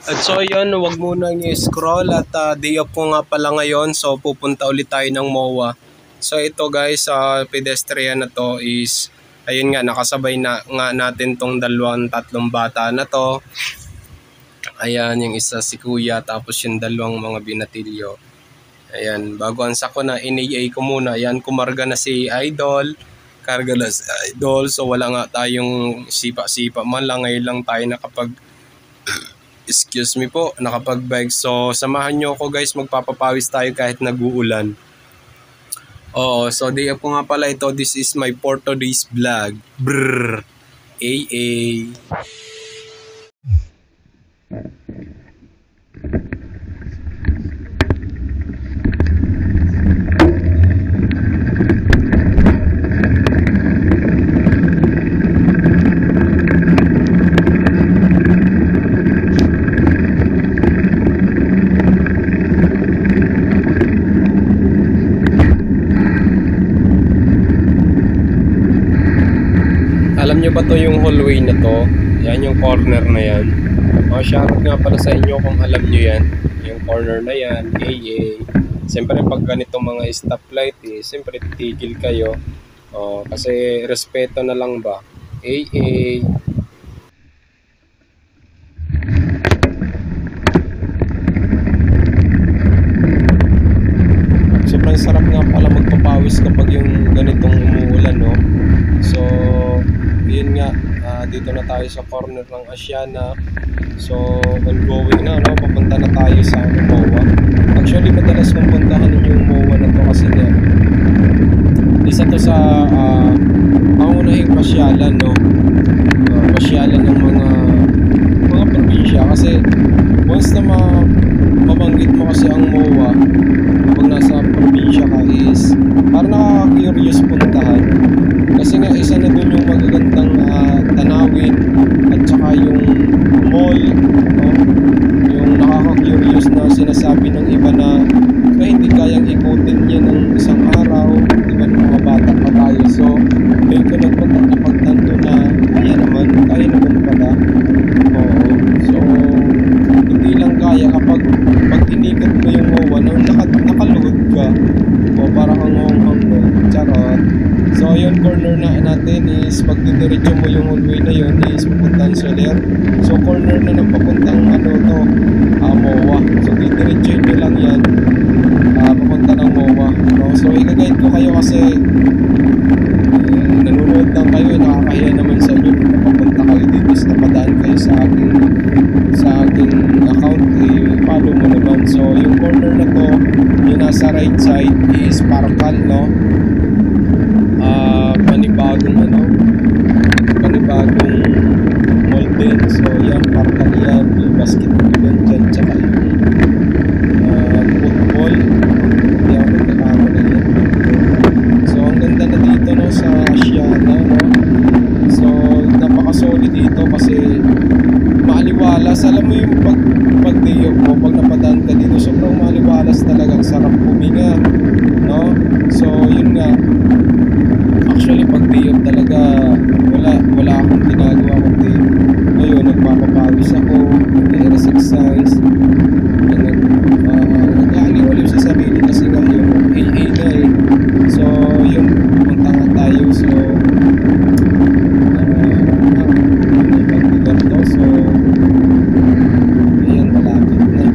At so yun, wag muna nyo scroll at day off ko nga pala ngayon, so pupunta ulit tayo ng MOA. So ito guys, sa pedestrian na to is, ayun nga, nakasabay na nga natin tong tatlong bata na to. Ayan, yung isa si kuya, tapos yung dalawang mga binatilyo. Ayan, bago ang sako na, in-AA ko muna. Ayan, kumarga na si Idol. Karga na si Idol, so wala nga tayong sipa-sipa man lang. Ngayon lang tayo nakapag excuse me po, nakapag-bike. So, samahan nyo ako guys, magpapapawis tayo kahit nag-uulan. Oo, so day up ko nga pala ito. This is my for today's vlog. Brrr. AA. Alam nyo ba to yung hallway na to? Yan yung corner na yan. Shoutout nga pala sa inyo kung alam nyo yan. Yung corner na yan, AA. Siyempre pag ganitong mga stoplight siyempre titigil kayo. Kasi respeto na lang ba? AA. Sobrang sarap nga pala magpapawis kapag yung ganitong umuulan, no? So, yun nga, dito na tayo sa corner ng Asiana. So, ongoing na, no? Papunta na tayo sa MOA. Actually, madalas kong puntahan yung MOA na to kasi nga, isa to sa pangunahing pasyalan, no? Pasyalan ng mga probinsya. Kasi, once na mabanggit mo kasi ang MOA, pag nasa probinsya ka is, parang nakaka-curious puntahan. Kasi nga isa na dun yung magagandang tanawin at saka yung mall, no? Yung nakaka-curious na sinasabi ng iba na hindi kayang ikutin niya ng isang araw, diba, ng mga bata pa tayo. So, doon ko napagtanto na kaya naman pala. Oo. So, hindi lang kaya kapag inikat mo yung MOA nang nakaluhod ka o parang hanghang mo, charot. So yun, corner na natin is pag didiretso mo yung hallway na yun is papuntang Soler. So corner na ng papuntang MOA. So didiretso nyo lang yan papunta ng MOA, no? So i-guide ko kayo kasi nanonood lang kayo, nakakahiya naman sa inyo kung papunta kayo dito is napadaan kayo sa aking account, follow mo naman. So yung corner na to, yung nasa right side is Parkal, no? panibagong mall din. So yan, Parkal yan, yung basketball dyan, tsaka yung football, hindi ako nagkakamali yan. So ang ganda na dito, no, sa Asiana, no? So napaka-solid dito kasi maaliwalas. Alam mo yung pag day off mo, pag napadaan ka dito, sobrang maaliwalas talaga, sarap huminga, no? So yun nga, actually pag day off talaga wala akong ginagawa kundi ngayon nagpapapawis ako, nag-exercise, nag-aaliwaliw sa sarili kasi nga yung AA na So yun, punta nga tayo. So so ayan, malapit na.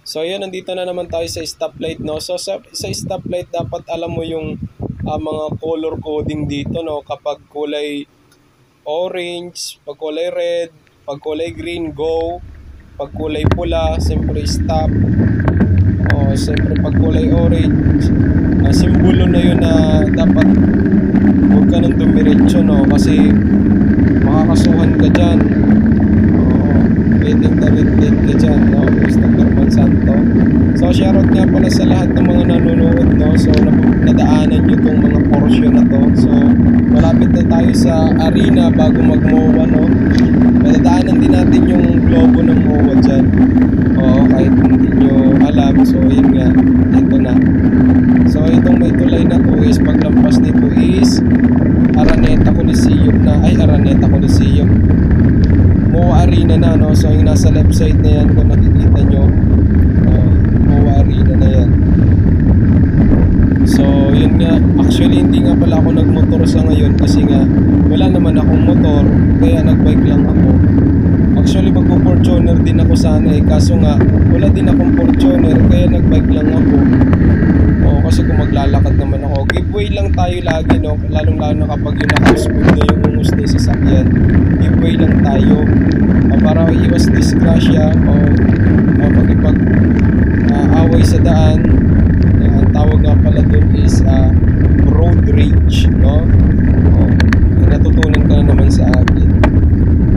So yun, nandito na naman tayo sa stoplight, no? So sa stoplight dapat alam mo yung mga color coding dito, no? Kapag kulay orange, pag kulay red, pag kulay green, go. Pag kulay pula, siyempre stop. Siyempre pag kulay orange, simbolo na yun na dapat huwag ka nang dumiretso, no? Kasi makakasuhan ka dyan. Oo, pwedeng target ka dyan, no? Christopher Monsanto. So shoutout nga pala sa lahat ng mga nanonood, no? So nadaanan nyo tong mga portion na to. So malapit na tayo sa arena bago mag-MOA, no? Nadaanan din natin yung globo ng MOA dyan. Oo, kahit hindi nyo alam. So yun nga, ito na. So itong may tulay na to is paglampas nito is Araneta Coliseum na, ay Araneta Coliseum, MOA Arena na, no? So yung nasa left side na yan kung nakikita nyo, MOA Arena na yan. So yun nga, actually hindi nga pala ako nagmotor sa ngayon kasi nga wala naman akong motor, kaya nagbike lang ako. Actually magpo-Fortuner din ako sana kaso nga wala din akong Fortuner, kaya nagbike lang ako. Oo, kasi kung maglalakad naman ako, giveaway lang tayo lagi, no? Lalong lalo na kapag yung naka-smooth na yung ungus na yung sasakyan, giveaway lang tayo para iwas disgrasya o magipag away sa daan. Ang tawag nga pala dun is road rage, no? Natutunan ka na naman sa akin.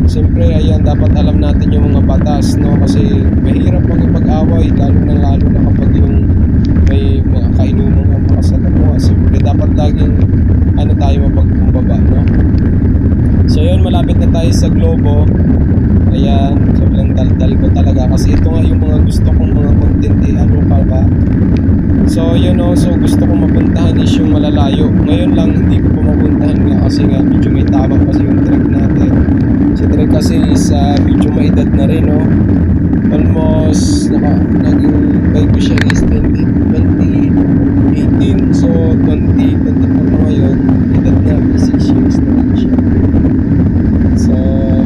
Siyempre, ayan, dapat alam natin yung mga batas, no? Kasi mahirap makipag-away, lalo na kapag yung may mga kainuman ang makasalamuha. Siyempre, dapat laging tayo mapagkumbaba, no? So, yun, malapit na tayo sa globo. Ayan, sobrang daldal ko talaga kasi ito nga yung mga gusto kong mga content, ano pa ba? So, yun, no? So, gusto kong mapuntahan is yung malalayo. Ngayon lang, hindi ko pa mapuntahan nga kasi nga medyo may tama kasi yung trek natin. Si trek kasi is medyo may edad na rin, no? Almost naging bike ko siya is 2018, so 2024 na ngayon, edad niya, 6 years na rin siya. So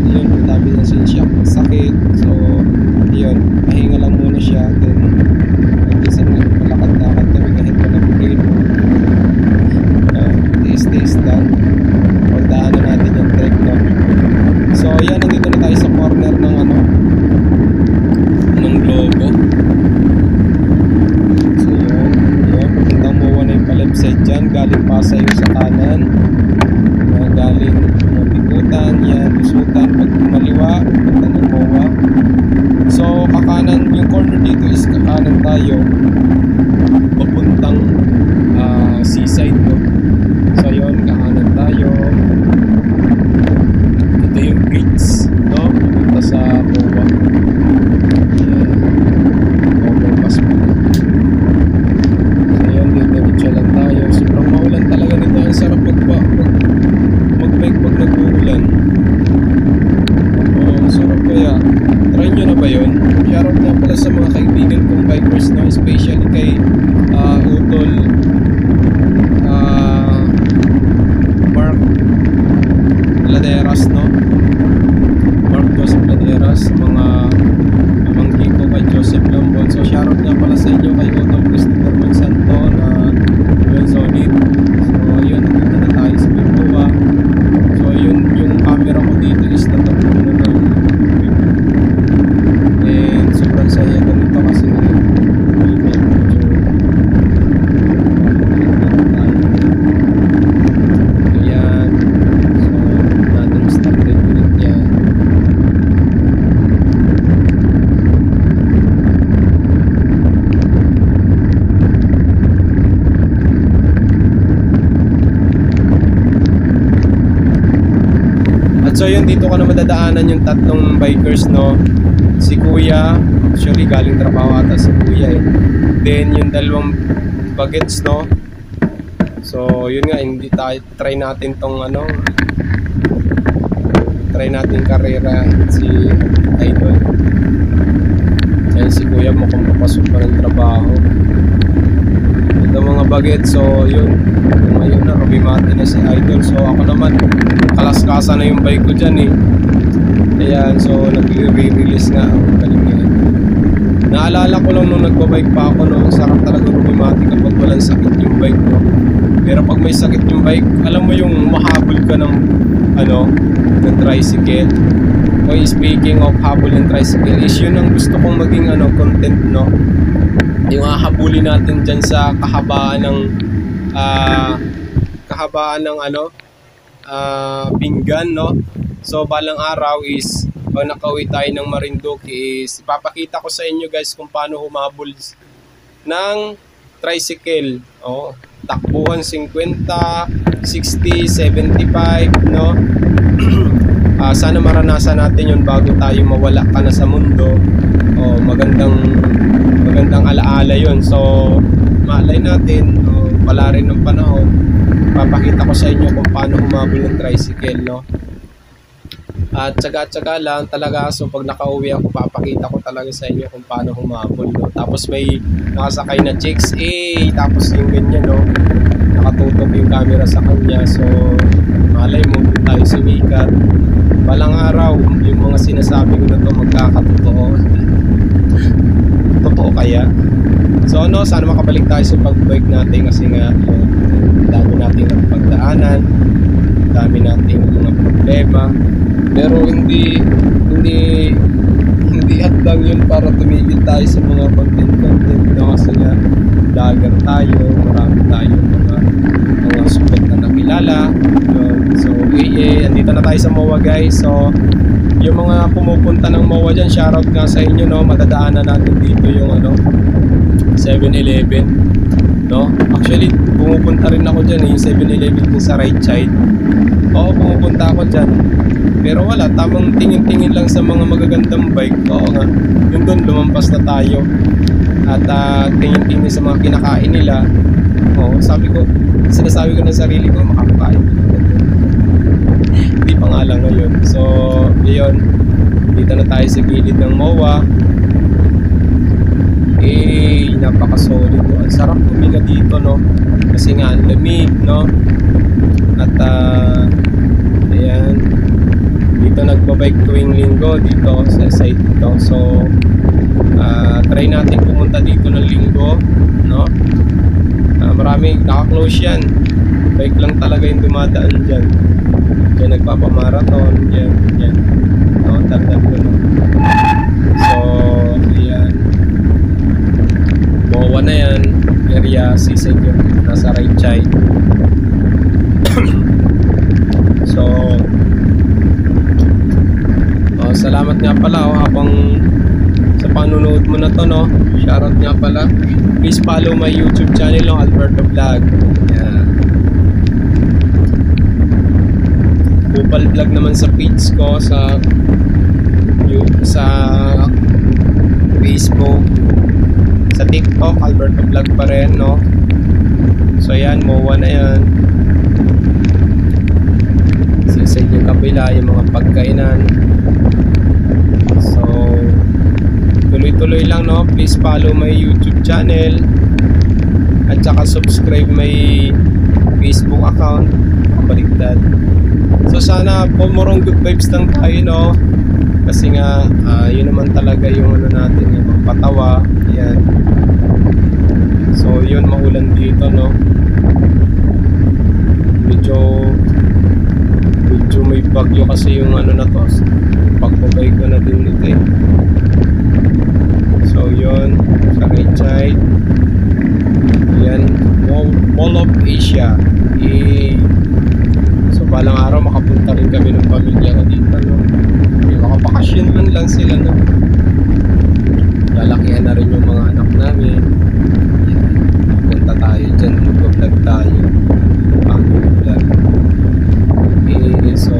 yun, ang dami na siya sakit, so yun, pahinga lang muna siya, then minsan nga malakad-lakad kami kahit walang brain, taste lang pagdaanan natin yung trek, no? So yan, nandito na tayo sa corner ng ng globo. So yun, pupuntang MOA na yung pa-left side dyan, galing Pasay yung sa kanan, galing Bikutan, yan, Lusutan, pag maliwa, punta ng MOA. So kakanan, yung corner dito is kakanan tayo papuntang seaside, no? So yun, kakanan tayo, ito yung bridge, no? Punta sa MOA. Overpass mo na. So yun, diretso lang tayo. Sobrang maulan talaga nito. Ang sarap mag-bike pag nag-uulan. Oo, ang sarap kaya. Try nyo na ba yun? Shoutout nga pala sa mga kaibigan kong bikers, no? Especially kay Utol, Mark Laderas, no? Mark Joseph Laderas, mga pamangkin ko kay Joseph Lambon. So shoutout nga pala sa inyo kay Utol Christopher Monsanto na yun, solid. So yun, dito na tayo sa Pintua. So yun, yung camera ko dito is natakbo na ng and sobrang saya ganito kasi ayan. So natin stop din ulit yan. At so yun, dito ko na madadaanan yung tatlong bikers, no? Si Kuya, actually galing trabaho ata si Kuya eh. Then yung dalawang bagets, no? So yun nga, hindi tayo, try natin tong try natin karera si Idol. Ayan si Kuya, mukhang papasok pa ng trabaho. Ito mga bagets, so yun, ngayon na rumimati na si Idol. So ako naman, kalaskasa na yung bike ko dyan eh. Ayan, so nag-re-release nga. Galing yan. Naalala ko lang nung nagbabike pa ako, no, sarap talaga rumimati kapag walang sakit yung bike, no. Pero pag may sakit yung bike, alam mo yung mahabol ka ng ng tricycle. Okay, speaking of habol ng tricycle, is yun ang gusto kong maging content, no. Yung hahabulin natin dyan sa kahabaan ng ah, kahabaan ng pinggan, no? So balang araw is pag nakauwi tayo ng Marinduque is ipapakita ko sa inyo guys kung paano humabol ng tricycle. Takbuhan 50, 60, 75, no? Sana maranasan natin yun bago tayo mawala ka na sa mundo. Magandang alaala yun. So malay natin, wala rin ng panahon, papakita ko sa inyo kung paano humabol ng tricycle, no? At tsaga-tsaga lang talaga. So pag nakauwi ako, papakita ko talaga sa inyo kung paano humabol, no? Tapos may nakasakay na chicks, tapos yung ganyan, no? Nakatutok yung camera sa kanya. So malay mo, kung tayo sumikat, balang araw yung mga sinasabi ko na to magkakatotoo. Totoo kaya? So sana makabalik tayo sa pagbike natin, kasi nga dami nating pagdaanan, dami nating mga problema, pero hindi hadlang yun para tumigil tayo sa mga content, no? Kasi nga vlogger tayo, marami tayong mga support na nakilala. So andito na tayo sa MOA guys. So yung mga pumupunta ng MOA dyan, shoutout nga sa inyo, no? Madadaanan natin dito yung 7-Eleven, no? Actually pumupunta rin ako dyan, yung 7-Eleven din sa right side. Pumupunta ako dyan, pero wala, tamang tingin-tingin lang sa mga magagandang bike. Nga, yun doon lumampas na tayo at tingin-tingin sa mga kinakain nila. Sinasabi ko ng sarili ko, makakain hindi pa nga lang ngayon. So yun, dito na tayo sa gilid ng MOA. Napaka-solid, no? Ang sarap huminga dito, no? Kasi nga ang lamig, no? At ayan, dito nagbabike tuwing linggo dito sa site dito. So try natin pumunta dito ng linggo, no? Marami naka-close yan, bike lang talaga yung dumadaan dyan. Diyan nagpapamarathon, yan, no? Dagdag ko, no? So ayan, MOA na yan, area seaside yung nasa right side. So salamat nga pala habang sa panunood mo na to, no? Shoutout nga pala, please follow my YouTube channel, no? Alberto Vlog. Kupal Vlog naman sa page ko sa Facebook, sa TikTok Alberto Vlog pa rin, no? So yan, MOA na yan. Sa yung kabila, yung mga pagkainan. So tuloy-tuloy lang, no? Please follow my YouTube channel at saka subscribe my Facebook account. Baliktad. So sana more on good vibes lang tayo, no? Kasi nga yun naman talaga yung natin, yung magpatawa. Yan. So yun, maulan dito, no? Medyo may bagyo kasi yung na to, pagbabay ko na din nito, eh. So yun, sa right side, yan, Mall of Asia. So balang araw makapunta rin kami ng pamilya ko dito, no? Makapakasyon lang sila, no? Lalakihan na rin yung mga anak namin. Yan, punta tayo dyan, mag-vlog tayo, family vlog. So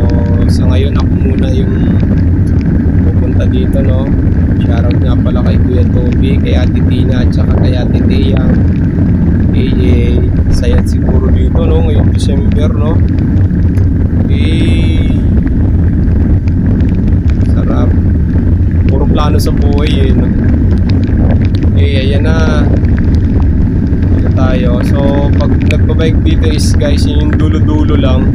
sa ngayon ako muna yung pupunta dito, no? Shoutout nga pala kay Kuya Toby, kay Ate Tina, at saka kay Ate Tia. Sayat siguro dito, no? Ngayong December, no? Sarap. Puro plano sa buhay, no? Ayan na. Dito tayo. So pag nagbabike dito is, guys, yung dulo-dulo lang.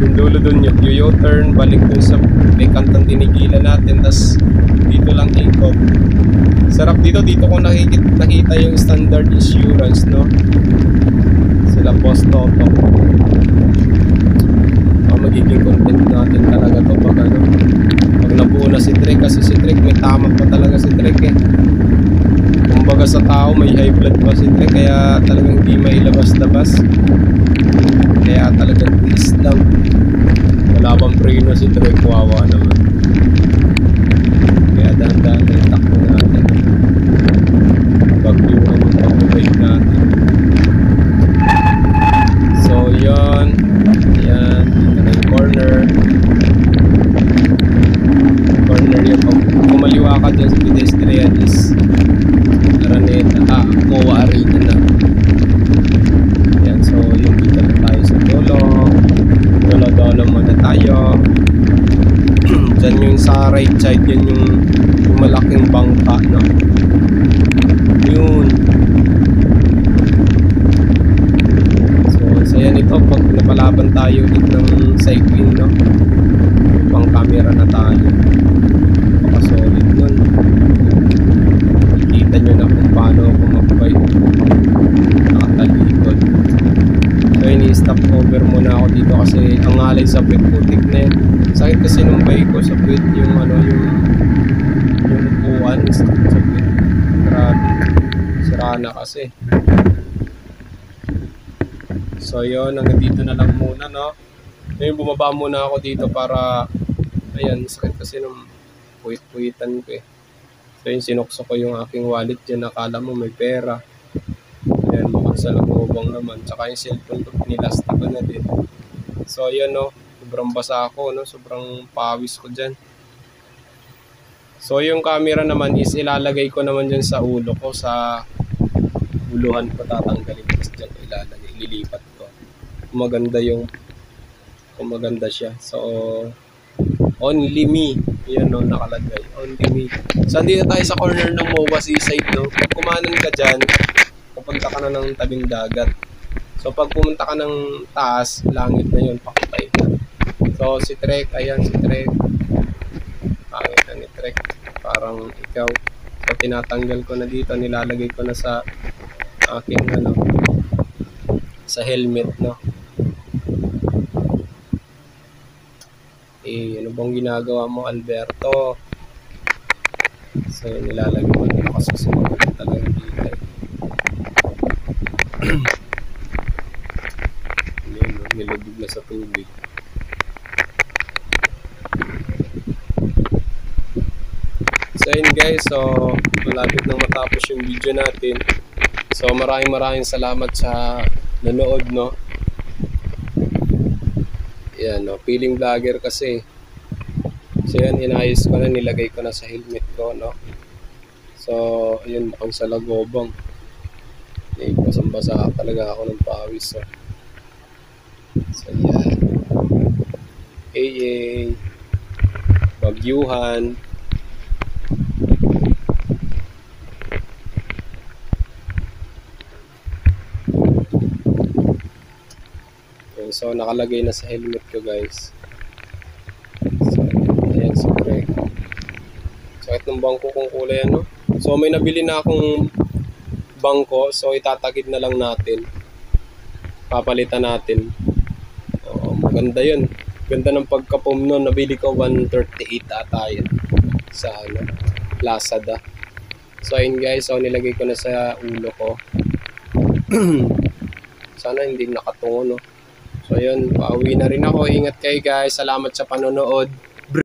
Yung dulo dun, yung U-turn, balik dun sa may kantang tinigilan natin, tas dito lang ikot. Sarap dito ko nakita yung standard insurance, no? Sila Boss Toto. Magiging content natin talaga to pag nabuo na si Trek, kasi si Trek may tamak pa talaga si Trek, eh. Kumbaga talaga sa tao, may high blood pa si Trek, kaya talagang hindi mailabas-labas. Kaya talagang tiis lang. Wala pang preno si Trek, wawa naman. Kaya dahan-dahan na yung takbo natin. Bagyuhan yung pag-bike natin. So yun, yan, dito na yung corner yun. Kumaliwa ka dyan sa pedestrian is Araneta, Moa Arena na. Yan, so yung dito na tayo sa Dolo muna tayo. Dyan yung sa right side, yan yung malaking bangka, no? Yun. So saya nito pag napalaban tayo ulit ng cycling, no? Pang camera na tayo, baka solid nun. Kita nyo na kung paano ako mag-bike nakatalikod. So ini-stop over muna ako dito kasi ang alay sa puwit, putik na yan. Sakit kasi nung bike ko sa puwit, yung upuan sa puwit. Grabe, sira na kasi. So yun, hanggang dito na lang muna, no? Ngayon bumaba muna ako dito para, ayan, sakit kasi nung puwit-puwitan ko eh. So yun, sinukso ko yung aking wallet dyan, nakala mo may pera. Ayan, mukhang sa lagobang naman. Tsaka yung cellphone ko, nilastik ko na din. So yun, no, sobrang basa ako, no? Sobrang pawis ko dyan. So yung camera naman is ilalagay ko naman dyan sa ulo ko, sa uluhan ko tatanggalin. Tapos dyan ko ilalagay, ililipat ko. Kung maganda siya. So only me, yan, no, nakalagay, only me. So andito tayo sa corner ng MOA Seaside, no? Pag kumanan ka dyan, pupunta ka na ng tabing dagat. So pag pumunta ka ng taas, langit na yun, pakitay ka. So si Trek, ayan si Trek, pangit na ni Trek, parang ikaw. So tinatanggal ko na dito, nilalagay ko na sa aking sa helmet, no? Ano bang ginagawa mo, Alberto? So nilalagay ko na kasi sumagot talaga dito. Nilubog na sa tubig. So yun guys, so malapit nang matapos yung video natin. So maraming salamat sa nanood, no? Yan, no, feeling vlogger kasi. So yan, inayos ko na, nilagay ko na sa helmet ko, no? So ayun, mukhang sa lagobang. Basang-basa talaga ako ng pawis, so. So yan, AA Bagyuhan. So nakalagay na sa helmet ko guys. So ayan si Greg. Sakit ng bangko kong kulay, ano. So may nabili na akong bangko, so itatagid na lang natin, papalitan natin. Maganda yun, ganda ng pagka-foam nun. Nabili ko 138 ata yun sa Lazada. So ayun guys, so nilagay ko na sa ulo ko. Sana hindi nakatungo, no. So yun, pauwi na rin ako. Ingat kayo guys, salamat sa panonood.